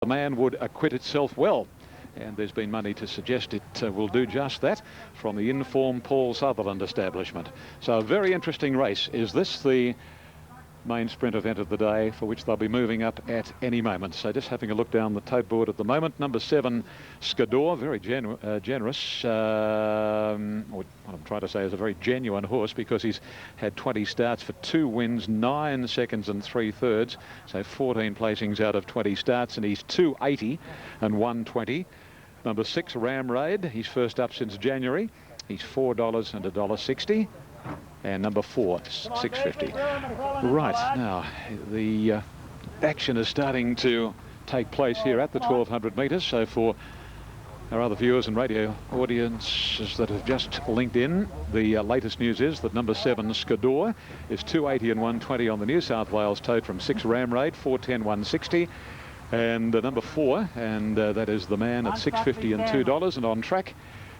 the man would acquit itself well. And there's been money to suggest it will do just that from the Inform Paul Sutherland establishment. So a very interesting race. Is this the main sprint event of the day, for which they'll be moving up at any moment? So just having a look down the tote board at the moment. Number 7, Skador, very generous. What I'm trying to say is a very genuine horse, because he's had 20 starts for 2 wins, 9 seconds and 3/3. So 14 placings out of 20 starts, and he's 280 and 120. Number 6, Ram Raid. He's first up since January. He's $4 and $1.60. And number 4, $6.50. Right, now the action is starting to take place here at the 1200 metres. So for our other viewers and radio audiences that have just linked in, the latest news is that number 7, Skador, is 280 and 120 on the New South Wales tote from 6, Ram Raid, 410, 160. And number 4, and that is the man at $6.50 and $2. And on track,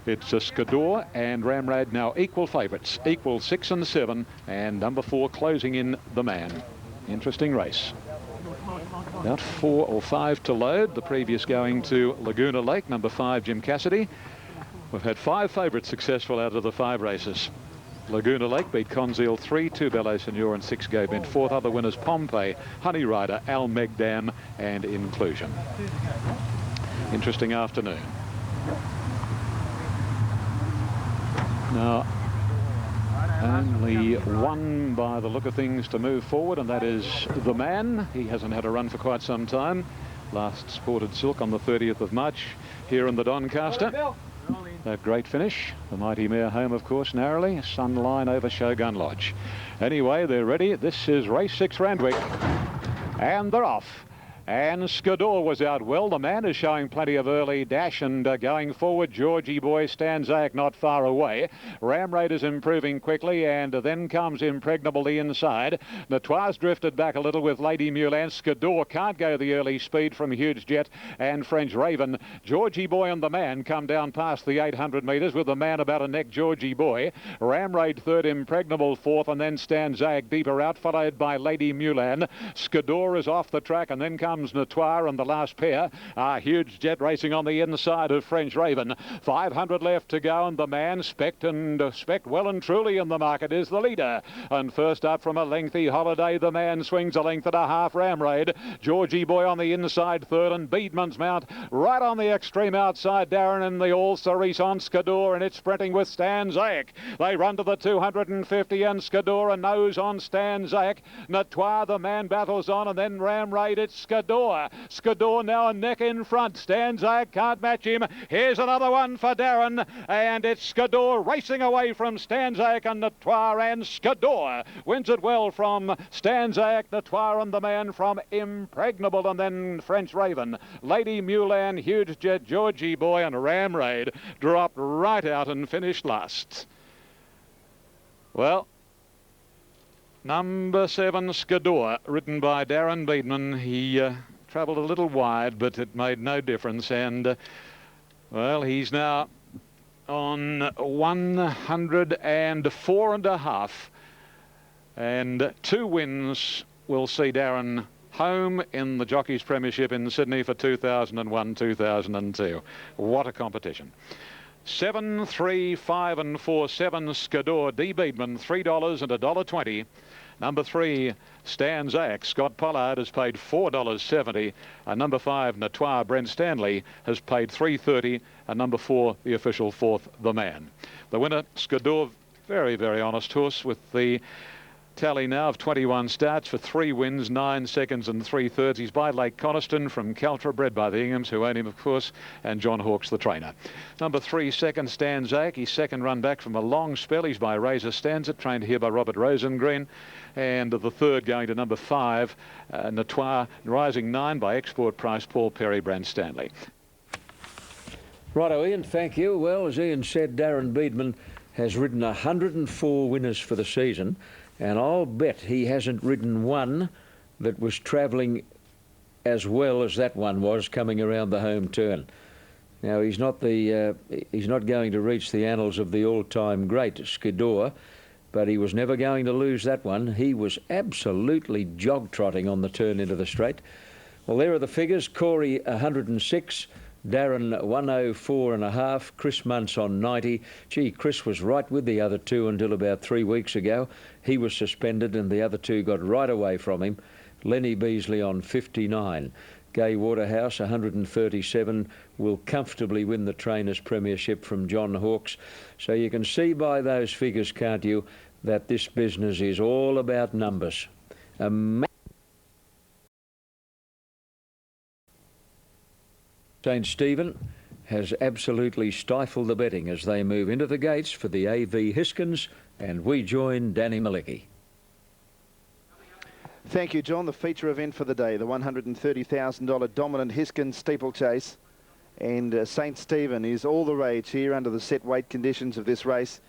it's Skador and Ram Raid now equal favourites, equal 6 and 7, and number 4 closing in the man. Interesting race. About 4 or 5 to load. The previous going to Laguna Lake, number 5, Jim Cassidy. We've had 5 favourites successful out of the 5 races. Laguna Lake beat Conzeal 3, 2 Bello Senor and 6 Go Bent. 4th other winners Pompey, Honey Rider, Al Megdam and Inclusion. Interesting afternoon. Now, only one by the look of things to move forward, and that is the man. He hasn't had a run for quite some time. Last sported silk on the 30th of March here in the Doncaster. A great finish. The mighty mare home, of course, narrowly. Sunline over Shogun Lodge. Anyway, they're ready. This is race 6, Randwick. And they're off. And Skador was out well. The man is showing plenty of early dash, and going forward, Georgie Boy, Stanzac not far away. Ram Raid is improving quickly, and then comes Impregnable the inside. Natoire's drifted back a little with Lady Mulan. Skador can't go the early speed from Huge Jet and French Raven. Georgie Boy and the man come down past the 800 metres, with the man about a neck, Georgie Boy. Ram Raid 3rd, Impregnable 4th, and then Stanzac deeper out, followed by Lady Mulan. Skador is off the track, and then comes Natoire, and the last pair are Huge Jet racing on the inside of French Raven. 500 left to go, and the man Spect well and truly in the market is the leader. And first up from a lengthy holiday, the man swings a length and a half. Ram Raid, Georgie Boy on the inside 3rd, and Beedman's Mount right on the extreme outside. Darren and the All Cerise on Skador, and it's sprinting with Stanzac. They run to the 250, and Skador a nose on Stanzac. Natoire, the man battles on, and then Ram Raid, it's Skador. Skador now a neck in front. Stanzac can't match him. Here's another one for Darren, and it's Skador racing away from Stanzac and Natoire, and Skador wins it well from Stanzac, Natoire and the man from Impregnable, and then French Raven. Lady Mulan, Huge Jet, Georgie Boy and Ram Raid dropped right out and finished last. Well, number 7, Skador, ridden by Darren Beedman. He travelled a little wide, but it made no difference. And, well, he's now on 104 and a half. And 2 wins will see Darren home in the Jockeys Premiership in Sydney for 2001-2002. What a competition. 7, 3, 5 and 4, 7 Skador, D. Beedman, $3 and $1.20. Number 3, Stanzac, Scott Pollard has paid $4.70. And number 5, Natoire, Brent Stanley, has paid $3.30. And number 4, the official 4th, the man. The winner, Skador, very, very honest horse, with the tally now of 21 starts for 3 wins, 9 seconds and 3/3. He's by Lake Coniston from Caltra, bred by the Inghams, who own him, of course, and John Hawkes, the trainer. Number 3, second, Stanzac. His second run back from a long spell. He's by Razor Stanza, trained here by Robert Rosengreen. And the 3rd going to number 5, Natoire, rising 9 by Export Price, Paul Perry, Brand Stanley. Righto, Ian, thank you. Well, as Ian said, Darren Beedman has ridden 104 winners for the season. And I'll bet he hasn't ridden one that was travelling as well as that one was coming around the home turn. Now, he's not going to reach the annals of the all-time great Skador, but he was never going to lose that one. He was absolutely jog-trotting on the turn into the straight. Well, there are the figures. Corey 106, Darren 104.5, Chris Muntz on 90. Gee, Chris was right with the other two until about 3 weeks ago. He was suspended and the other two got right away from him. Lenny Beasley on 59. Gay Waterhouse 137 will comfortably win the Trainers Premiership from John Hawkes. So you can see by those figures, can't you, that this business is all about numbers. St Stephen has absolutely stifled the betting as they move into the gates for the AV Hiskins, and we join Danny Malicki. Thank you, John. The feature event for the day, the $130,000 Dominant Hiskins Steeplechase. And St Stephen is all the rage here under the set weight conditions of this race.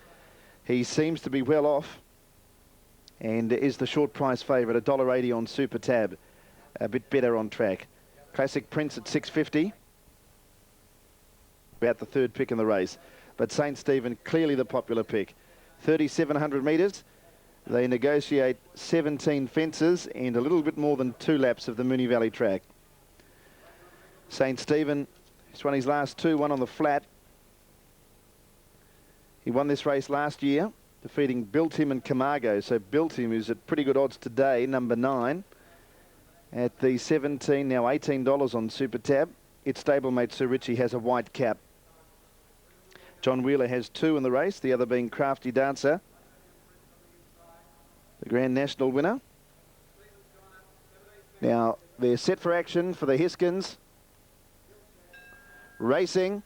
He seems to be well off and is the short price favourite, $1.80 on Super Tab. A bit better on track. Classic Prince at $6.50. About the third pick in the race. But St Stephen clearly the popular pick. 3,700 metres. They negotiate 17 fences and a little bit more than 2 laps of the Moonee Valley track. St Stephen, he's won his last 2, one on the flat. He won this race last year, defeating Built Him and Camargo. So Built Him, who's at pretty good odds today, number 9, at the 17, now $18 on Super Tab. Its stablemate Sir Richie has a white cap. John Wheeler has 2 in the race, the other being Crafty Dancer, the Grand National winner. Now, they're set for action for the Hiskins. Racing.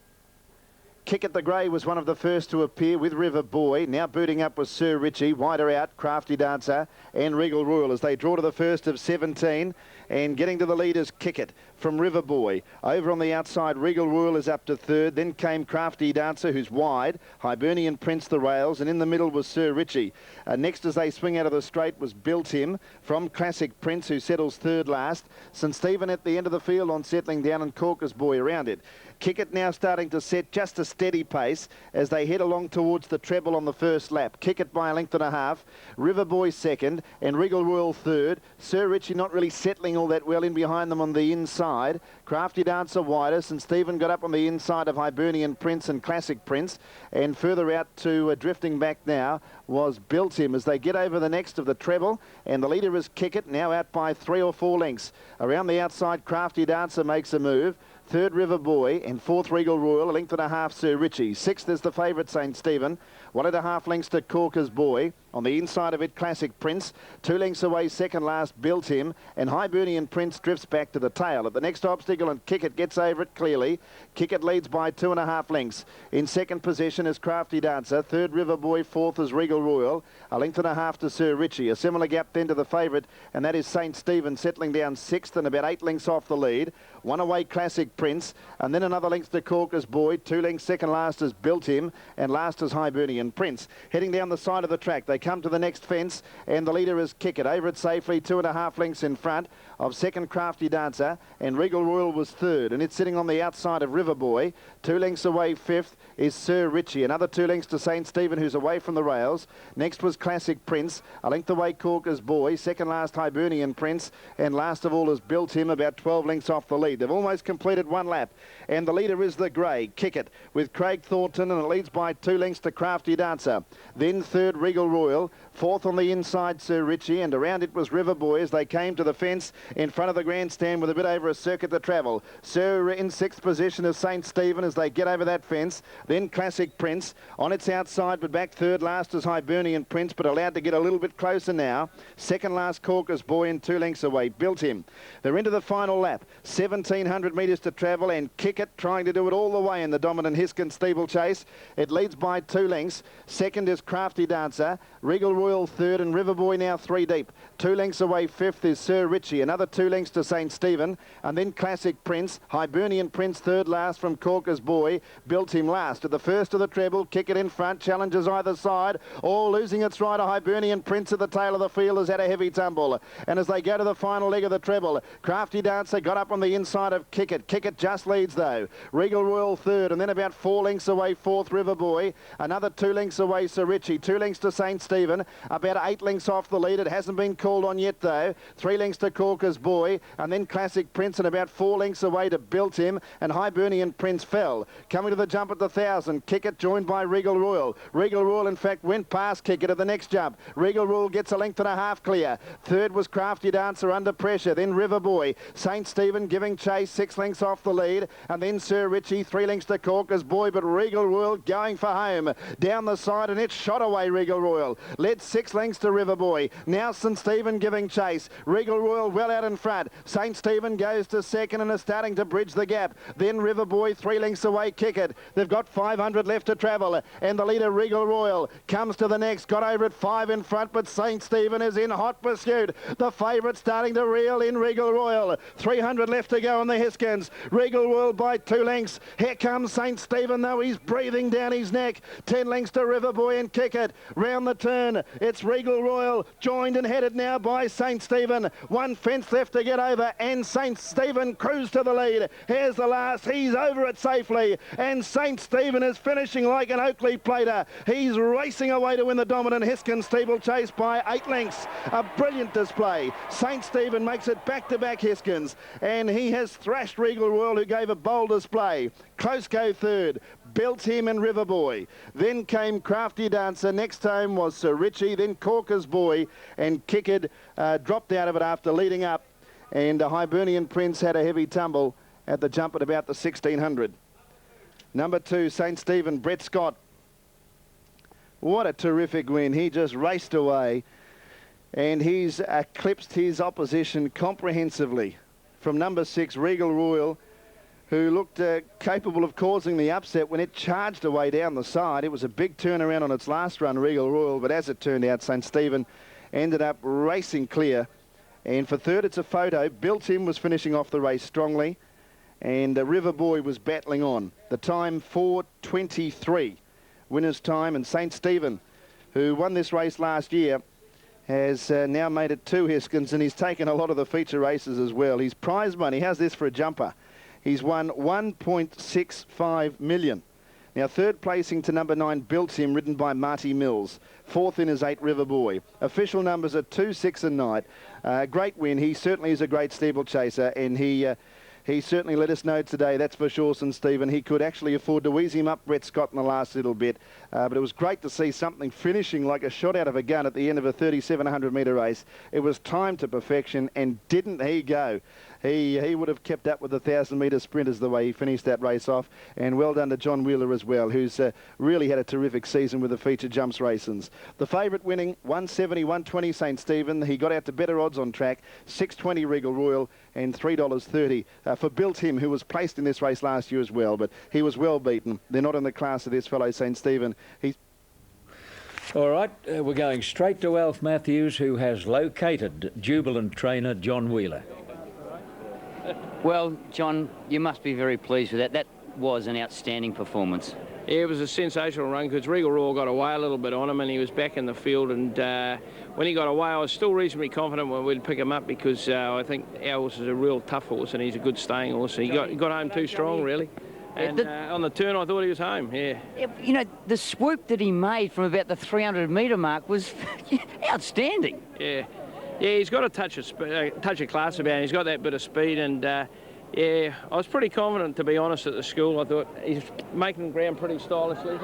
Kick at the Grey was one of the first to appear with River Boy. Now booting up was Sir Richie. Wider out, Crafty Dancer and Regal Royal as they draw to the first of 17. And getting to the leaders, Kick It from River Boy. Over on the outside, Regal Royal is up to third. Then came Crafty Dancer, who's wide. Hibernian Prince the rails. And in the middle was Sir Richie. Next as they swing out of the straight was Built Him from Classic Prince, who settles third last. St Stephen at the end of the field on settling down, and Corker's Boy around it. Kick It now starting to set just a steady pace as they head along towards the treble on the first lap. Kick It by a length and a half. River Boy second and Regal Royal third. Sir Richie not really settling all that well in behind them on the inside. Crafty Dancer wider. St Stephen got up on the inside of Hibernian Prince and Classic Prince. And further out to drifting back now was Built Him as they get over the next of the treble. And the leader is Kick It, now out by 3 or 4 lengths. Around the outside, Crafty Dancer makes a move. Third, River Boy, and fourth, Regal Royal, a length and a half, Sir Richie. Sixth is the favourite, St Stephen. 1.5 lengths to Corker's Boy. On the inside of it, Classic Prince. 2 lengths away, second last, Built Him. And Hibernian Prince drifts back to the tail. At the next obstacle, and Kick It gets over it clearly. Kick It leads by 2.5 lengths. In second position is Crafty Dancer. Third, River Boy. Fourth is Regal Royal. A length and a half to Sir Richie. A similar gap then to the favourite, and that is St Stephen settling down sixth and about 8 lengths off the lead. 1 away, Classic Prince. And then another length to Corker's Boy. 2 lengths second last is Built Him. And last is Hibernian Prince. Heading down the side of the track, they come to the next fence, and the leader is Kick It. Over it safely, 2.5 lengths in front of second Crafty Dancer, and Regal Royal was third, and it's sitting on the outside of River Boy. 2 lengths away, fifth is Sir Richie. Another 2 lengths to St Stephen, who's away from the rails. Next was Classic Prince. A length away, Corker's Boy. Second last, Hibernian Prince, and last of all is Built Him, about 12 lengths off the lead. They've almost completed 1 lap, and the leader is the Grey, Kick It, with Craig Thornton, and it leads by 2 lengths to Crafty Dancer. Then third, Regal Royal. Fourth on the inside, Sir Richie, and around it was River Boy as they came to the fence in front of the grandstand with a bit over a circuit to travel. Sir in sixth position is St Stephen as they get over that fence. Then Classic Prince on its outside, but back third last is Hibernian Prince, but allowed to get a little bit closer now. Second last, Corker's Boy, and 2 lengths away, Built Him. They're into the final lap. 1,700 metres to travel, and Kick It trying to do it all the way in the Dominant Hiskins Steeplechase. It leads by 2 lengths. Second is Crafty Dancer. Regal Royal third, and River Boy now 3 deep. 2 lengths away, fifth is Sir Richie. Another 2 lengths to St Stephen, and then Classic Prince. Hibernian Prince third last from Corker's Boy. Built Him last. At the first of the treble, Kick It in front. Challenges either side. All losing its rider. Hibernian Prince at the tail of the field has had a heavy tumble. And as they go to the final leg of the treble, Crafty Dancer got up on the inside side of Kick It. Kick It just leads though. Regal Royal third, and then about 4 lengths away, fourth River Boy. Another 2 lengths away, Sir Richie. 2 lengths to St. Stephen. About 8 lengths off the lead. It hasn't been called on yet though. 3 lengths to Corker's Boy, and then Classic Prince, and about 4 lengths away to Built Him, and Hibernian Prince fell. Coming to the jump at the 1,000. Kick It joined by Regal Royal. Regal Royal, in fact, went past Kick It at the next jump. Regal Royal gets a length and a half clear. Third was Crafty Dancer under pressure. Then River Boy. St. Stephen giving chase, 6 lengths off the lead. And then Sir Richie, 3 lengths to Corker's Boy. But Regal Royal going for home. Down the side, and it shot away Regal Royal. Led 6 lengths to River Boy. Now St. Stephen giving chase. Regal Royal well out in front. St. Stephen goes to second and is starting to bridge the gap. Then River Boy, 3 lengths away, Kick It. They've got 500 left to travel. And the leader, Regal Royal, comes to the next. Got over at 5 in front, but St. Stephen is in hot pursuit. The favourite starting to reel in, Regal Royal. 300 left to go on the Hiskins. Regal Royal by 2 lengths. Here comes St. Stephen, though. He's breathing down his neck. 10 lengths to River Boy and Kick It. Round the turn, it's Regal Royal, joined and headed now by St. Stephen. 1 fence left to get over, and St. Stephen cruised to the lead. Here's the last. He's over it safely, and St. Stephen is finishing like an Oakley plater. He's racing away to win the dominant Hiskins steeplechase by 8 lengths. A brilliant display. St. Stephen makes it back-to-back Hiskins, and he has thrashed Regal Royal, who gave a bold display. Close go third. Built Him and River Boy. Then came Crafty Dancer. Next home was Sir Richie. Then Corker's Boy, and Kick It dropped out of it after leading up. And Hibernian Prince had a heavy tumble at the jump at about the 1600. Number 2, St. Stephen, Brett Scott. What a terrific win. He just raced away, and he's eclipsed his opposition comprehensively. From number 6, Regal Royal, who looked capable of causing the upset when it charged away down the side. It was a big turnaround on its last run, Regal Royal, but as it turned out, St. Stephen ended up racing clear. And for third, it's a photo. Built Him was finishing off the race strongly, and River Boy was battling on. The time 4:23, winner's time, and St. Stephen, who won this race last year, has now made it 2 Hiskins, and he's taken a lot of the feature races as well. His prize money, how's this for a jumper? He's won 1.65 million. Now, third placing to number 9, Built Him, ridden by Marty Mills. Fourth in is 8, River Boy. Official numbers are 2, 6 and 9. Great win. He certainly is a great steeplechaser, and he certainly let us know today, that's for sure, St. Stephen. He could actually afford to wheeze him up, Brett Scott, in the last little bit. But it was great to see something finishing like a shot out of a gun at the end of a 3,700 metre race. It was timed to perfection, and didn't he go? He would have kept up with the 1,000-metre sprinters the way he finished that race off. And well done to John Wheeler as well, who's really had a terrific season with the feature jumps racings. The favourite winning, 170, 120 St. Stephen. He got out to better odds on track, 620 Regal Royal, and $3.30 for Built Him, who was placed in this race last year as well, but he was well beaten. They're not in the class of this fellow, St. Stephen. All right, we're going straight to Alf Matthews, who has located jubilant trainer John Wheeler. Well, John, you must be very pleased with that. That was an outstanding performance. Yeah, it was a sensational run because Regal Royal got away a little bit on him, and he was back in the field. And when he got away, I was still reasonably confident when we'd pick him up, because I think our horse is a real tough horse, and he's a good staying horse. He got home too strong, really. And on the turn, I thought he was home, yeah. You know, the swoop that he made from about the 300-metre mark was outstanding. Yeah. Yeah, he's got a touch of class about him. He's got that bit of speed, and yeah, I was pretty confident, to be honest, at the school. I thought he's making ground pretty stylishly.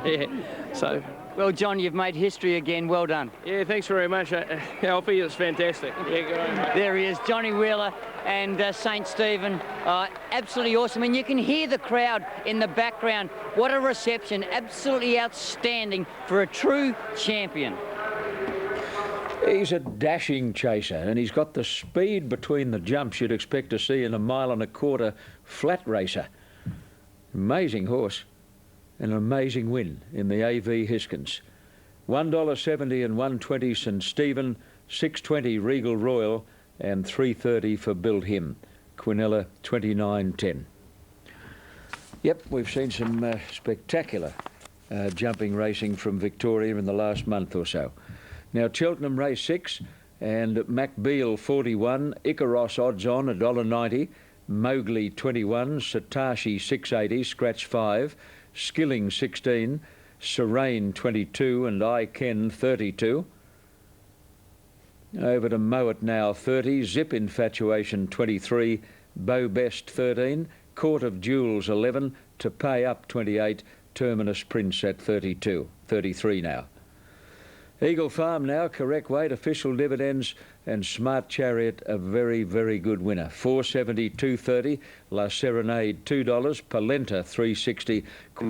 Yeah. So. Well, John, you've made history again. Well done. Yeah, thanks very much, Alfie. It's fantastic. Yeah, good on you, mate. There he is, Johnny Wheeler and St. Stephen. Absolutely awesome. And you can hear the crowd in the background. What a reception. Absolutely outstanding for a true champion. He's a dashing chaser, and he's got the speed between the jumps you'd expect to see in a 1.25 mile flat racer. Amazing horse, and an amazing win in the AV Hiskins. $1.70 and 120 St. Stephen, 620 Regal Royal, and 330 for Built Him. Quinella 29.10. Yep, we've seen some spectacular jumping racing from Victoria in the last month or so. Now, Cheltenham race 6, and MacBeal 41, Icaros odds on $1.90, Mowgli 21, Satashi 680, scratch 5, Skilling 16, Serene 22 and I Ken 32. Over to Mowat now 30, Zip Infatuation 23, Bow Best 13, Court of Jewels 11, To Pay Up 28, Terminus Prince at 32, 33 now. Eagle Farm now, correct weight, official dividends, and Smart Chariot, a very, very good winner. 470, 230, La Serenade $2, Polenta 360.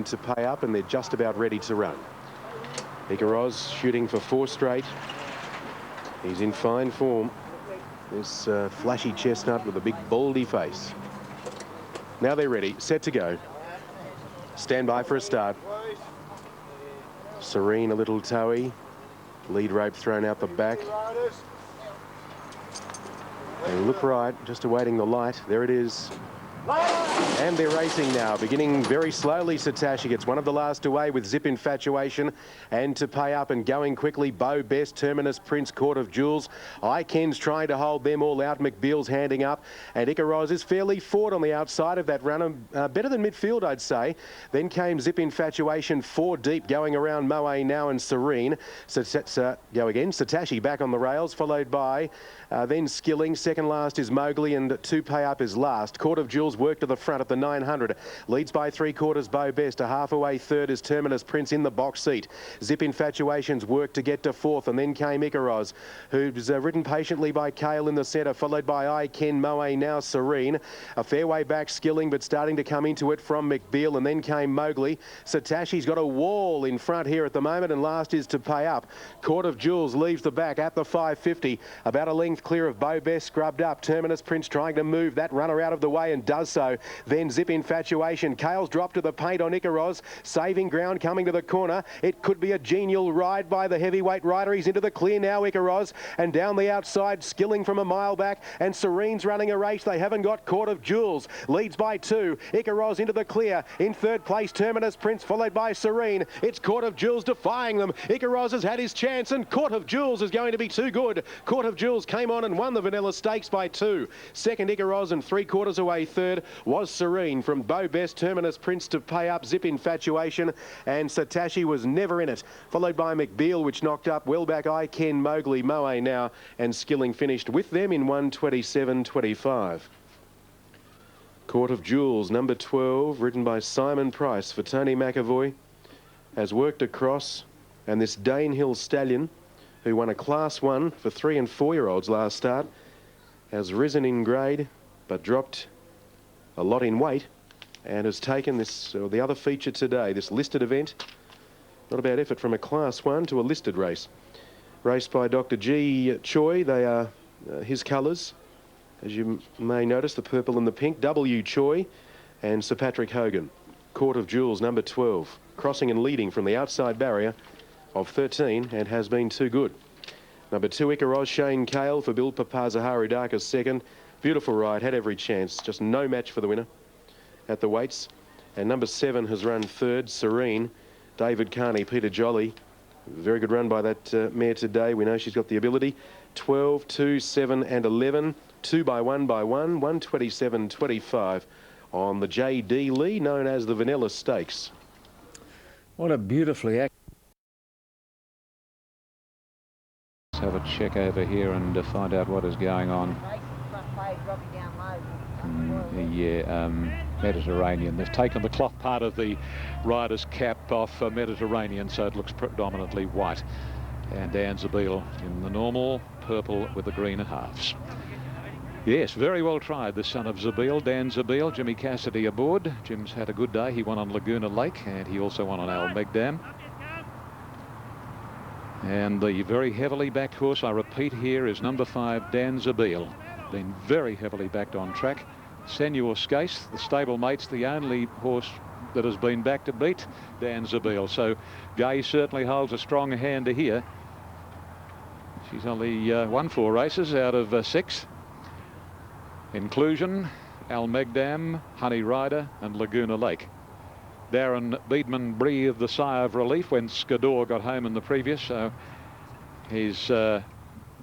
To pay up, and they're just about ready to run. Ikaros shooting for 4 straight. He's in fine form. This flashy chestnut with a big baldy face. Now they're ready, set to go. Stand by for a start. Serene a little toey. Lead rope thrown out the back. They look right, just awaiting the light. There it is. And they're racing now, beginning very slowly. Satashi gets one of the last away with Zip Infatuation, and To Pay Up, and going quickly Bow Best, Terminus Prince, Court of Jewels. Iken's trying to hold them all out. McBeal's handing up, and Ikaros is fairly forward on the outside of that runner, better than midfield, I'd say. Then came Zip Infatuation 4 deep, going around Moe now and Serene. Go again, Satashi back on the rails, followed by then Skilling. Second last is Mowgli, and To Pay Up is last. Court of Jewels work to the front at the 900. Leads by 3/4 Bow Best. A half away third is Terminus Prince in the box seat. Zip Infatuation's work to get to 4th, and then came Ikaros, who's ridden patiently by Kale in the centre, followed by I Ken, Moe now Serene. A fair way back Skilling, but starting to come into it from McBeal, and then came Mowgli. Satashi's got a wall in front here at the moment, and last is To Pay Up. Court of Jewels leaves the back at the 550, about a length clear of Bow Best, scrubbed up. Terminus Prince trying to move that runner out of the way, and does so. Then Zip Infatuation. Kale's dropped to the paint on Ikaros, saving ground coming to the corner. It could be a genial ride by the heavyweight rider. He's into the clear now, Ikaros, and down the outside, Skilling from a mile back, and Serene's running a race. They haven't got Court of Jewels. Leads by 2. Ikaros into the clear. In third place, Terminus Prince, followed by Serene. It's Court of Jewels defying them. Ikaros has had his chance, and Court of Jewels is going to be too good. Court of Jewels came on and won the Vanilla Stakes by 2. Second, Ikaros, and 3/4 away third was Serene. From Bow Best, Terminus Prince, To Pay Up, Zip Infatuation, and Satashi was never in it. Followed by McBeal, which knocked up well back I Ken, Mowgli, Moe now, and Skilling finished with them in 1:27.25. Court of Jewels, number 12, ridden by Simon Price for Tony McAvoy, has worked across, and this Danehill stallion, who won a Class 1 for 3- and 4-year-olds last start, has risen in grade, but dropped a lot in weight, and has taken this, or the other feature today, this listed event. Not a bad effort from a Class 1 to a listed race. Raced by Dr. G. Choi. They are his colours, as you may notice, the purple and the pink. W. Choi and Sir Patrick Hogan. Court of Jewels, number 12, crossing and leading from the outside barrier of 13, and has been too good. Number 2, Ikaros, Shane Kale for Bill Papazaharu Darker second. Beautiful ride, had every chance, just no match for the winner at the weights. And number 7 has run third, Serene, David Carney, Peter Jolly. Very good run by that mare today. We know she's got the ability. 12, 2, 7 and 11. 2 by 1 by 1. 1:27.25 on the J.D. Lee, known as the Vanilla Stakes. What a beautifully acted. Let's have a check over here and find out what is going on. Mediterranean. They've taken the cloth part of the rider's cap off Mediterranean, so it looks predominantly white. And Dan Zabeel in the normal purple with the green halves. Yes, very well tried, the son of Zabeel, Dan Zabeel. Jimmy Cassidy aboard. Jim's had a good day. He won on Laguna Lake, and he also won on Al Megdam. And the very heavily backed horse, I repeat here, is number 5, Dan Zabeel. Been very heavily backed on track. Senor Skase, the stable mate's the only horse that has been back to beat Dan Zabeel. So Gay certainly holds a strong hand to here. She's only won 4 races out of 6. Inclusion, Al Megdam, Honey Rider and Laguna Lake. Darren Beedman breathed the sigh of relief when Skador got home in the previous, so he's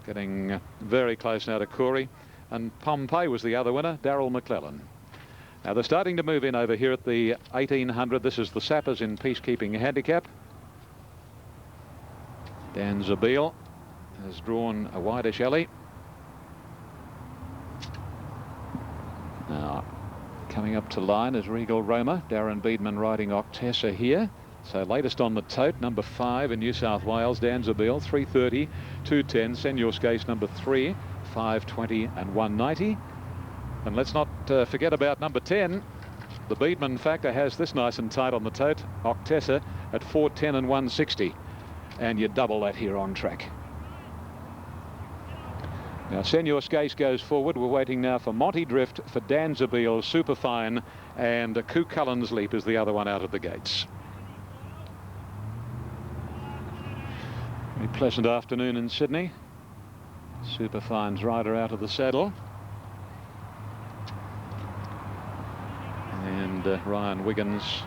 getting very close now to Corey. and Pompey was the other winner, Darryl McClellan. Now they're starting to move in over here at the 1800. This is the Sappers in peacekeeping handicap. Dan Zabeel has drawn a wideish alley. Now coming up to line is Regal Roma. Darren Beedman riding Octessa here. So latest on the tote, number 5 in New South Wales, Dan Zabeel, 3:30, 2:10. Senor Skase, number 3, 5:20 and 1:90. And let's not forget about number 10. The Beedman factor has this nice and tight on the tote, Octessa, at 4:10 and 1:60. And you double that here on track. Now Senor Skase goes forward. We're waiting now for Monty Drift, for Dan Zabeel, Superfine, and Koo Cullen's Leap is the other one out of the gates. Very pleasant afternoon in Sydney. Superfine's rider out of the saddle. And Ryan Wiggins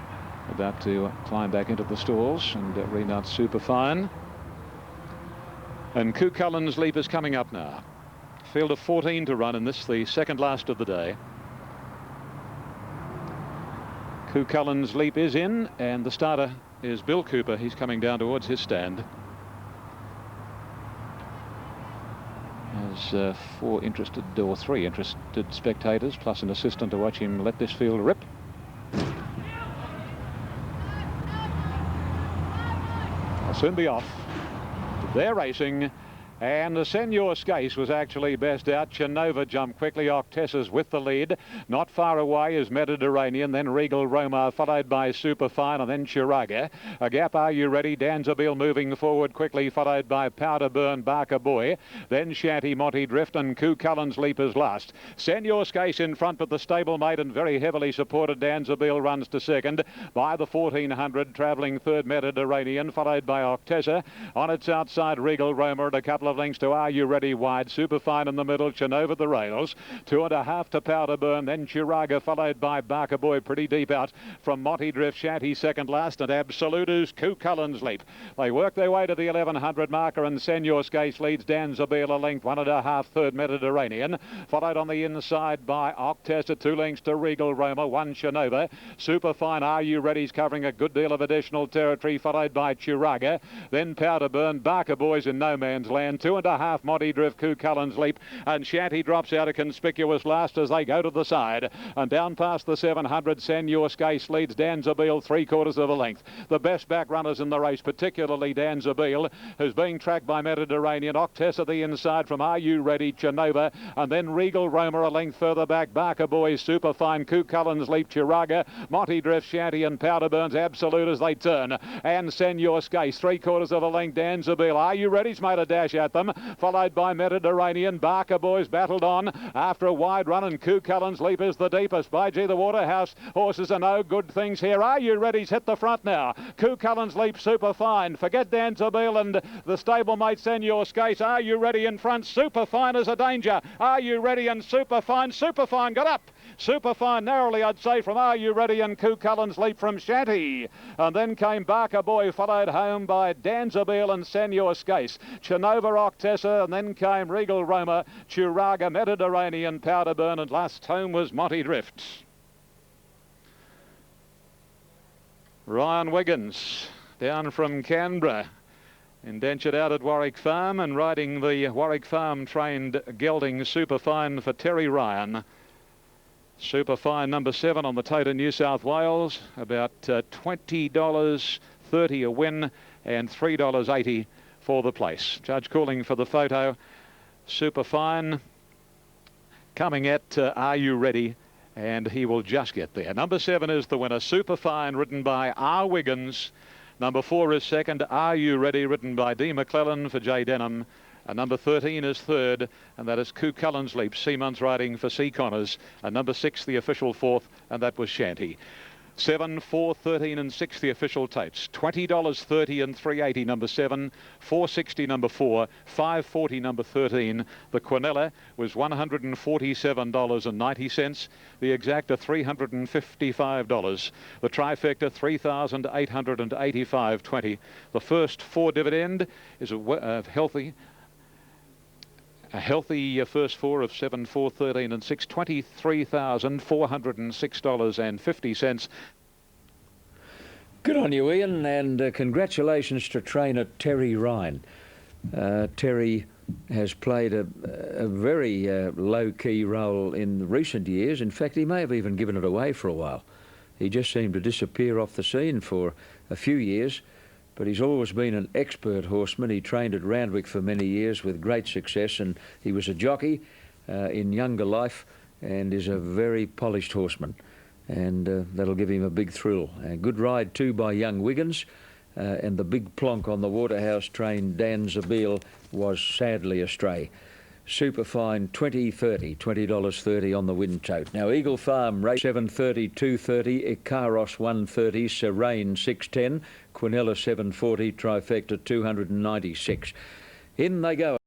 about to climb back into the stalls and remount Superfine. And Koo Cullen's Leap is coming up now. Field of 14 to run in this, the second last of the day. Koo Cullen's Leap is in, and the starter is Bill Cooper. He's coming down towards his stand. There's 3 interested spectators, plus an assistant to watch him let this field rip. I'll soon be off. They're racing. And the Senor Skase was actually best out. Chinova jumped quickly. Octessa's with the lead. Not far away is Mediterranean, then Regal Roma, followed by Superfine, and then Chiraga. A gap, Are You Ready? Dan Zabeel moving forward quickly, followed by Powder Burn, Barker Boy, then Shanty, Monty Drift, and Koo Cullen's Leap is last. Senor Skase in front, but the stablemate and very heavily supported Dan Zabeel runs to second. By the 1400, travelling third Mediterranean, followed by Octessa. On its outside, Regal Roma at a couple of lengths to Are You Ready wide. Superfine in the middle, Chinova the rails. 2.5 to Powder Burn, then Chiraga, followed by Barker Boy pretty deep out from Monty Drift. Shanty second last, and Absolutu's Koo Cullen's Leap. They work their way to the 1100 marker, and Senor Skase leads Dan Zabeel a length, 1.5 third Mediterranean, followed on the inside by Octessa, 2 lengths to Regal Roma, 1 Chinova. Superfine, Are You Ready's covering a good deal of additional territory, followed by Chiraga, then Powder Burn. Barker Boy's in no man's land, 2.5 Monty Drift, Koo Cullen's Leap, and Shanty drops out a conspicuous last as they go to the side. And down past the 700, Senor Skase leads Dan Zabeel 3/4 of a length. The best back runners in the race, particularly Dan Zabeel, who's being tracked by Mediterranean. Octessa the inside from Are You Ready, Chinova, and then Regal Roma a length further back. Barker Boy, Superfine, Koo Cullen's Leap, Chiraga, Monty Drift, Shanty, and Powder Burns Absolute as they turn. And Senor Skase 3/4 of a length. Dan Zabeel, Are You Ready's made a dash at them, followed by Mediterranean. Barker Boys battled on after a wide run, and Koo Cullen's Leap is the deepest. By G the Waterhouse horses are no good things here. Are You Ready's hit the front now. Koo Cullen's Leap, Superfine. Forget Dan Zabeel and the stablemate Senor Skase. Are You Ready in front? Superfine is a danger. Are You Ready and Superfine? Superfine got up. Superfine narrowly, I'd say, from Are You Ready and Koo Cullen's Leap from Shanty. And then came Barker Boy, followed home by Dan Zabeel and Senor Skase. Chinova, Octessa, and then came Regal Roma, Chiraga, Mediterranean, Powder Burn, and last home was Monty Drift. Ryan Wiggins down from Canberra, indentured out at Warwick Farm and riding the Warwick Farm trained gelding Superfine for Terry Ryan. Superfine number 7 on the tote in New South Wales, about $20.30 a win and $3.80 for the place. Judge calling for the photo. Superfine coming at Are You Ready, and he will just get there. Number 7 is the winner, Superfine, ridden by R. Wiggins. Number 4 is second, Are You Ready, ridden by D. McClellan for J. Denham. And number 13 is third, and that is Koo Cullen's Leap. Seamon's riding for C. Connors. And number 6, the official fourth, and that was Shanty. 7, 4, 13 and 6 the official totes. $20.30 and $3.80 number 7, $4.60 number 4, $5.40 number 13. The Quinella was $147.90. The Exacta $355. The Trifecta $3,885.20. The first 4 dividend is a healthy A healthy first four of 7, 4, 13 and 6, $23,406.50. Good on you, Ian, and congratulations to trainer Terry Ryan. Terry has played a very low-key role in recent years. In fact, he may have even given it away for a while. He just seemed to disappear off the scene for a few years, but he's always been an expert horseman. He trained at Randwick for many years with great success, and he was a jockey in younger life and is a very polished horseman. And that'll give him a big thrill. A good ride too by young Wiggins, and the big plonk on the Waterhouse train Dan Zabeel was sadly astray. Superfine 20.30, $20.30 on the win tote. Now Eagle Farm race 7.30, 2.30, Ikaros 1.30, Serene 6.10, Quinella 7.40, Trifecta 296. In they go.